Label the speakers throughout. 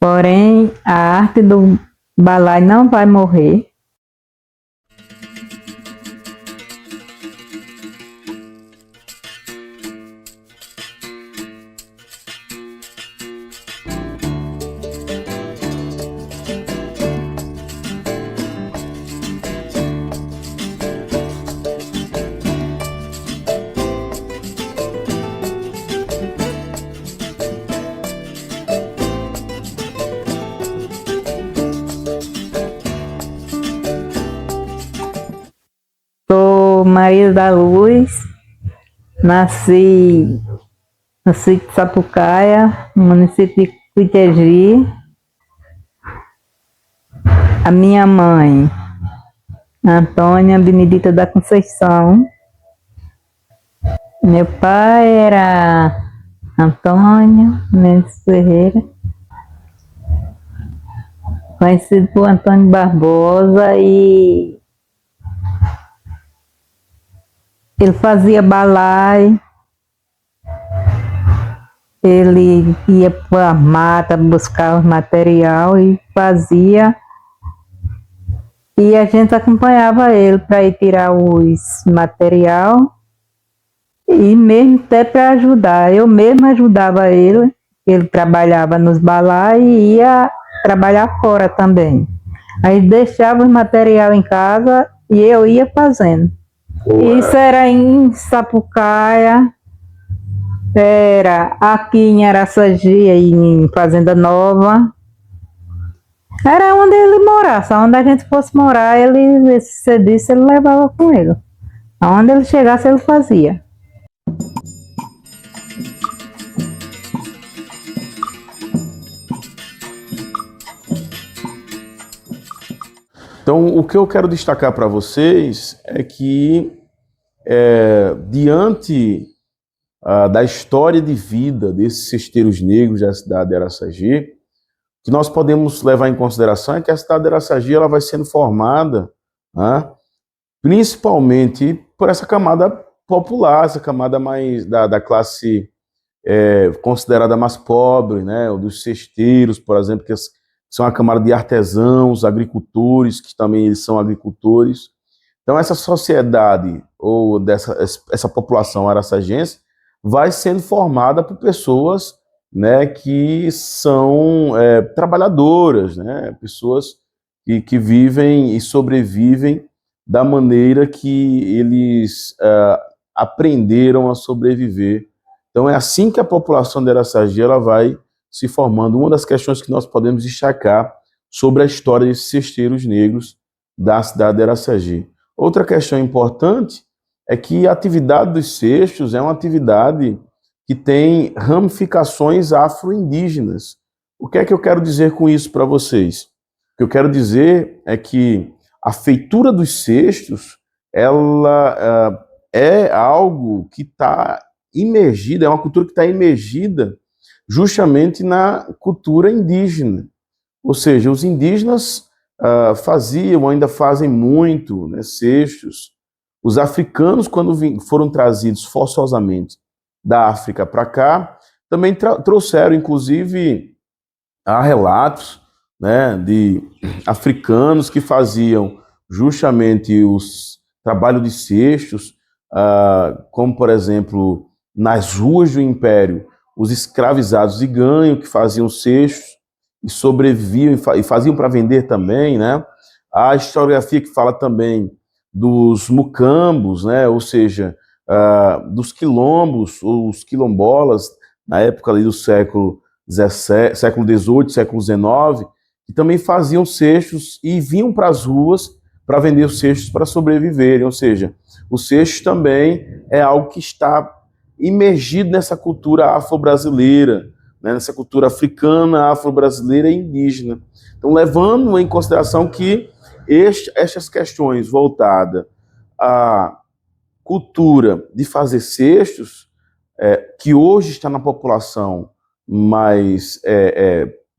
Speaker 1: Porém, a arte do balaio não vai morrer. Sou Maria da Luz, nasci no sítio de Sapucaia, no município de Cuitegi. A minha mãe, Antônia Benedita da Conceição. Meu pai era Antônio Mendes Ferreira, conhecido por Antônio Barbosa, e ele fazia balaio. Ele ia para a mata buscar o material e fazia, e a gente acompanhava ele para ir tirar os material e mesmo até para ajudar. Eu mesma ajudava ele trabalhava nos balaios e ia trabalhar fora também. Aí deixava o material em casa e eu ia fazendo. Isso era em Sapucaia, era aqui em Araçagi, em Fazenda Nova. Era onde ele morasse, onde a gente fosse morar, ele, se você disse, ele levava com ele. Aonde ele chegasse, ele fazia.
Speaker 2: Então, o que eu quero destacar para vocês é que, diante da história de vida desses cesteiros negros da cidade de Araçagi, o que nós podemos levar em consideração é que a cidade de Araçagi ela vai sendo formada, né, principalmente por essa camada popular, essa camada mais da classe considerada mais pobre, né, dos cesteiros, por exemplo, que são a camada de artesãos, agricultores, que também eles são agricultores. Então essa sociedade, ou essa população araçagiense, vai sendo formada por pessoas, né, que são trabalhadoras, né, pessoas que vivem e sobrevivem da maneira que eles aprenderam a sobreviver. Então é assim que a população de Araçagi ela vai se formando. Uma das questões que nós podemos destacar sobre a história desses cesteiros negros da cidade de Araçagi. Outra questão importante é que a atividade dos cestos é uma atividade que tem ramificações afro-indígenas. O que é que eu quero dizer com isso para vocês? O que eu quero dizer é que a feitura dos cestos ela é algo que está imergida, é uma cultura que está imergida justamente na cultura indígena. Ou seja, os indígenas faziam, ainda fazem muito, né, cestos. Os africanos, quando foram trazidos forçosamente da África para cá, também trouxeram, inclusive, há relatos, né, de africanos que faziam justamente os trabalhos de cestos, como, por exemplo, nas ruas do Império, os escravizados de ganho que faziam cestos e sobreviviam e faziam para vender também, né? A historiografia que fala também dos mucambos, né? Ou seja, dos quilombos, ou os quilombolas, na época ali do século XVII, século XVIII, século XIX, que também faziam cestos e vinham para as ruas para vender os cestos para sobreviverem. Ou seja, o cesto também é algo que está imergido nessa cultura afro-brasileira, né, nessa cultura africana, afro-brasileira e indígena. Então, levando em consideração que estas questões voltadas à cultura de fazer cestos, que hoje está na população mais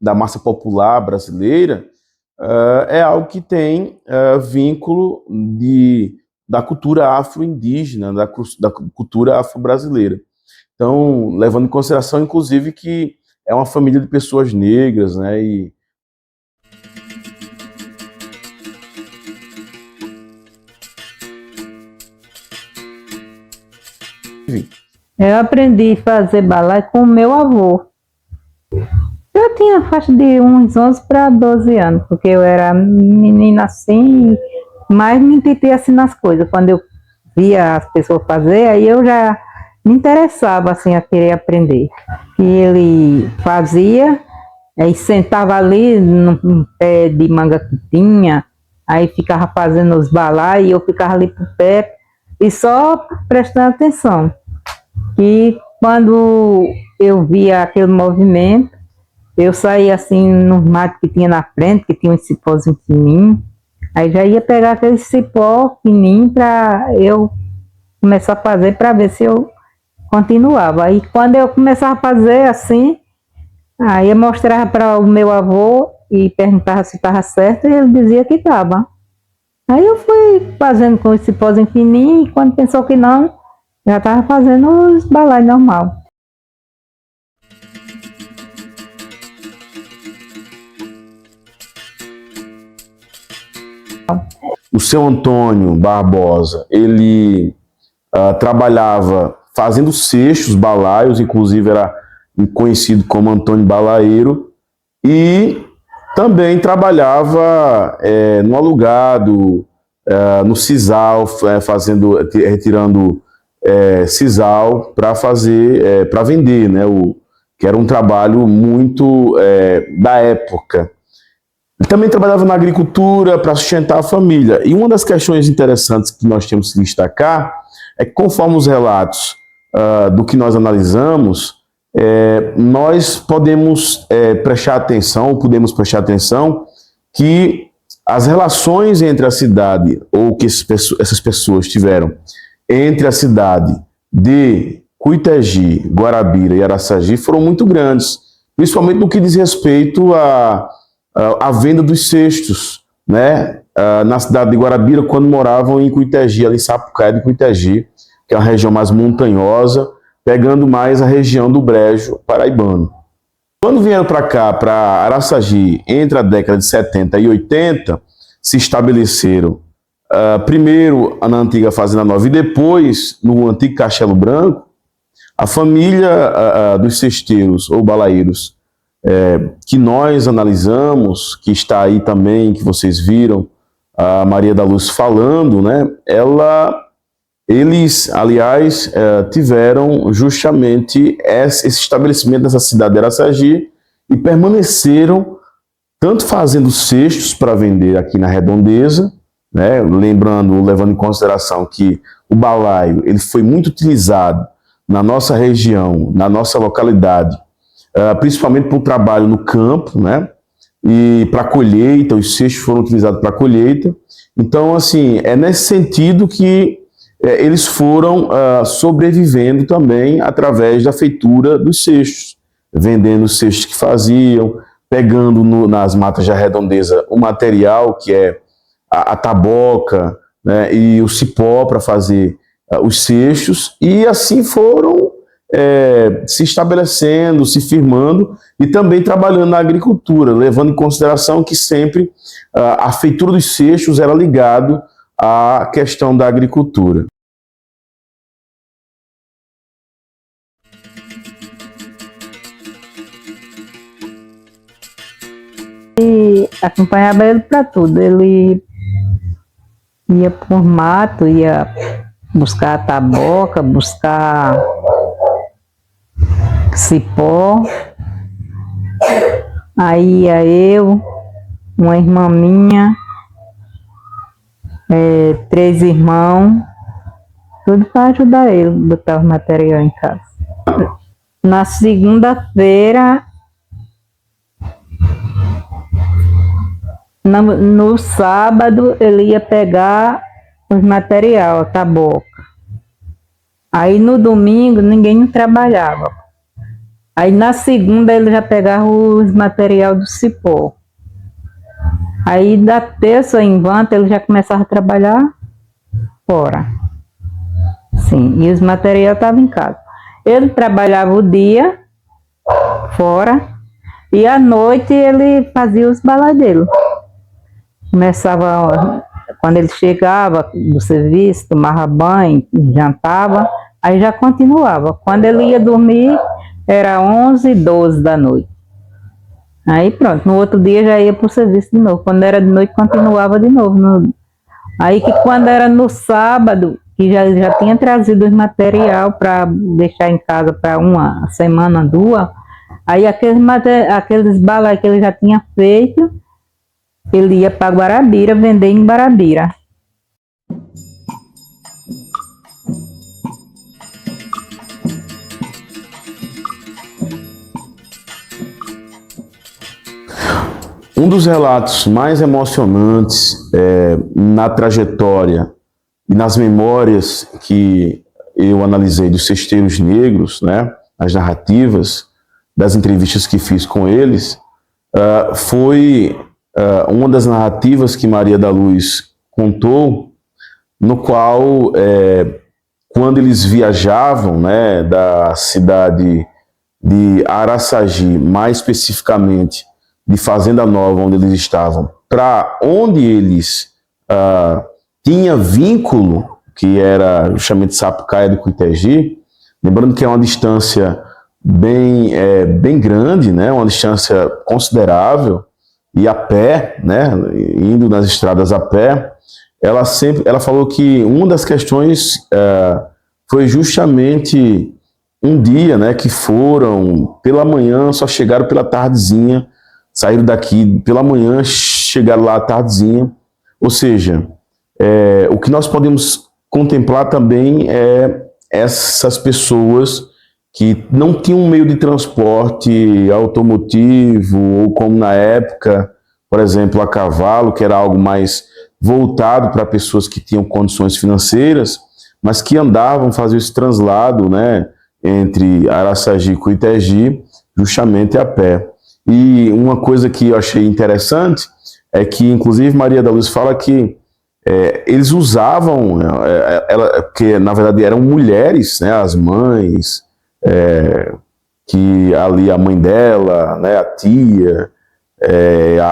Speaker 2: da massa popular brasileira, é algo que tem vínculo da cultura afro-indígena, da cultura afro-brasileira. Então, levando em consideração, inclusive, que é uma família de pessoas negras, né? E
Speaker 1: eu aprendi a fazer balai com o meu avô. Eu tinha faixa de uns 11 para 12 anos, porque eu era menina assim, mas me entendia assim nas coisas. Quando eu via as pessoas fazer, aí eu já me interessava assim a querer aprender. E ele fazia, aí sentava ali no pé de manga que tinha, aí ficava fazendo os balai e eu ficava ali por perto e só prestando atenção. E quando eu via aquele movimento, eu saía assim no mato que tinha na frente, que tinha um cipózinho fininho, aí já ia pegar aquele cipó fininho para eu começar a fazer para ver se eu continuava. Aí quando eu começava a fazer assim, aí eu mostrava para o meu avô e perguntava se estava certo e ele dizia que estava. Aí eu fui fazendo com esse cipózinho fininho e quando pensou que não, já estava fazendo os balai normal.
Speaker 2: o seu Antônio Barbosa, ele trabalhava fazendo cestos, balaios, inclusive era conhecido como Antônio Balaeiro, e também trabalhava no alugado, no sisal, retirando sisal para fazer, para vender, né? Que era um trabalho muito da época. Ele também trabalhava na agricultura para sustentar a família. E uma das questões interessantes que nós temos que destacar é que, conforme os relatos do que nós analisamos, nós podemos prestar atenção que as relações entre a cidade, ou que essas pessoas tiveram entre a cidade de Cuitegi, Guarabira e Araçagi foram muito grandes, principalmente no que diz respeito à venda dos cestos, né? Na cidade de Guarabira, quando moravam em Cuitegi, ali em Sapucaia de Cuitegi, que é uma região mais montanhosa, pegando mais a região do Brejo paraibano. Quando vieram para cá, para Araçagi, entre a década de 70 e 80, se estabeleceram primeiro na antiga Fazenda Nova e depois no antigo Castelo Branco. A família dos cesteiros ou balaeiros que nós analisamos, que está aí também, que vocês viram a Maria da Luz falando, né? Eles, aliás, tiveram justamente esse estabelecimento dessa cidade de Araçagi e permaneceram tanto fazendo cestos para vender aqui na Redondeza, né? Levando em consideração que o balaio ele foi muito utilizado na nossa região, na nossa localidade, principalmente para o trabalho no campo, né? E para colheita, os cestos foram utilizados para colheita. Então, assim, é nesse sentido que eles foram sobrevivendo também através da feitura dos cestos, vendendo os cestos que faziam, pegando nas matas da Redondeza o material que é a taboca, né, e o cipó para fazer os cestos, e assim foram se estabelecendo, se firmando e também trabalhando na agricultura, levando em consideração que sempre a feitura dos cestos era ligado à questão da agricultura.
Speaker 1: E acompanhava ele para tudo. Ele ia por mato, ia buscar taboca, buscar cipó. Aí ia eu, uma irmã minha, 3 irmãos, tudo para ajudar ele, botar os material em casa. Na segunda-feira, no sábado, ele ia pegar os material, a taboca. Aí no domingo, ninguém não trabalhava. Aí na segunda, ele já pegava os material do cipó. Aí da terça em diante, ele já começava a trabalhar fora. Sim, e os materiais estavam em casa. Ele trabalhava o dia, fora. E à noite ele fazia os balaios dele. Começava, quando ele chegava do serviço, tomava banho, jantava, aí já continuava. Quando ele ia dormir, era 11, 12 da noite. Aí pronto, no outro dia já ia para o serviço de novo. Quando era de noite, continuava de novo. Aí que quando era no sábado, que já tinha trazido os material para deixar em casa para uma semana, duas, aí aqueles balaios que ele já tinha feito, ele ia para Guarabira, vender em Guarabira.
Speaker 2: Um dos relatos mais emocionantes na trajetória e nas memórias que eu analisei dos Cesteiros Negros, né, as narrativas das entrevistas que fiz com eles, foi uma das narrativas que Maria da Luz contou, no qual, quando eles viajavam, né, da cidade de Araçagi, mais especificamente de Fazenda Nova, onde eles estavam, para onde eles tinham vínculo, que era justamente Sapucaia do Cuitegi, lembrando que é uma distância bem grande, né, uma distância considerável, e a pé, né, indo nas estradas a pé, ela falou que uma das questões foi justamente um dia, né, que foram pela manhã, só chegaram pela tardezinha, saíram daqui pela manhã, chegaram lá à tardezinha. Ou seja, o que nós podemos contemplar também é essas pessoas que não tinham um meio de transporte automotivo, ou como na época, por exemplo, a cavalo, que era algo mais voltado para pessoas que tinham condições financeiras, mas que andavam, faziam esse translado, né, entre Araçagi e Cuitegi, justamente a pé. E uma coisa que eu achei interessante é que, inclusive, Maria da Luz fala que eles usavam, que na verdade eram mulheres, né, as mães, que ali a mãe dela, né, a tia,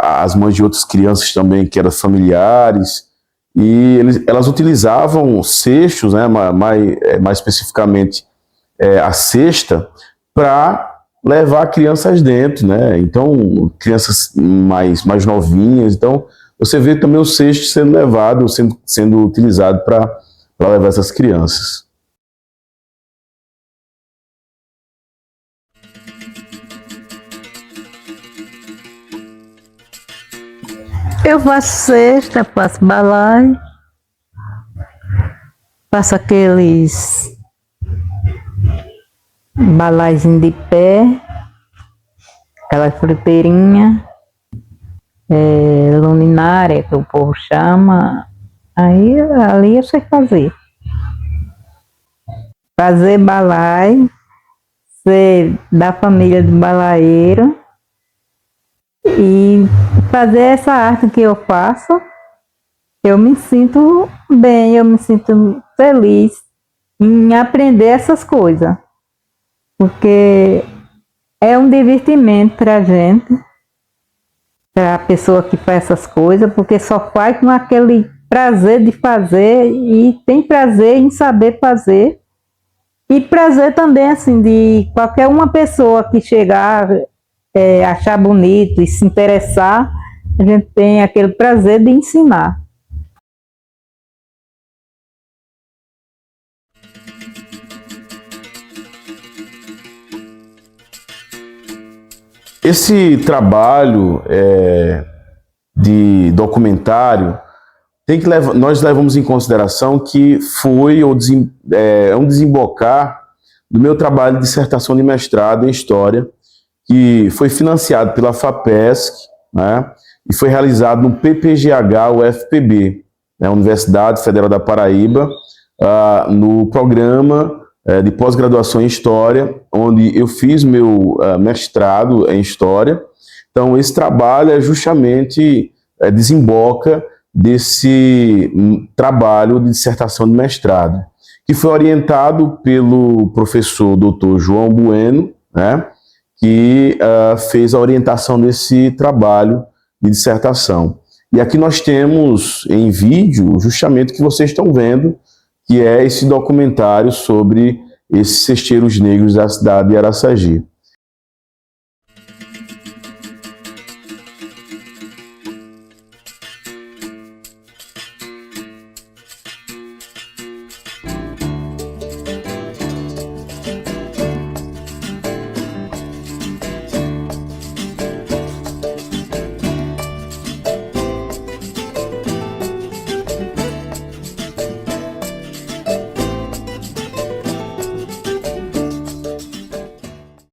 Speaker 2: as mães de outras crianças também, que eram familiares, e elas utilizavam cestos, né, mais especificamente a cesta, para levar crianças dentro, né? Então, crianças mais novinhas. Então, você vê também o cesto sendo levado, sendo utilizado para levar essas crianças.
Speaker 1: Eu faço cesta, faço balaio, faço aqueles balaizinho de pé, aquela fruteirinha, luminária que o povo chama, aí ali eu sei fazer. Fazer balaio, ser da família do balaeiro e fazer essa arte que eu faço, eu me sinto bem, eu me sinto feliz em aprender essas coisas. Porque é um divertimento para a gente, para a pessoa que faz essas coisas, porque só faz com aquele prazer de fazer e tem prazer em saber fazer. E prazer também, assim, de qualquer uma pessoa que chegar, achar bonito e se interessar, a gente tem aquele prazer de ensinar.
Speaker 2: Esse trabalho de documentário nós levamos em consideração que foi um desembocar do meu trabalho de dissertação de mestrado em História, que foi financiado pela FAPESC, né, e foi realizado no PPGH UFPB, né, Universidade Federal da Paraíba, no programa de pós-graduação em História, onde eu fiz meu mestrado em História. Então, esse trabalho justamente desemboca desse trabalho de dissertação de mestrado, que foi orientado pelo professor Dr. João Bueno, né, que fez a orientação desse trabalho de dissertação. E aqui nós temos em vídeo justamente o que vocês estão vendo, que é esse documentário sobre esses cesteiros negros da cidade de Araçagi.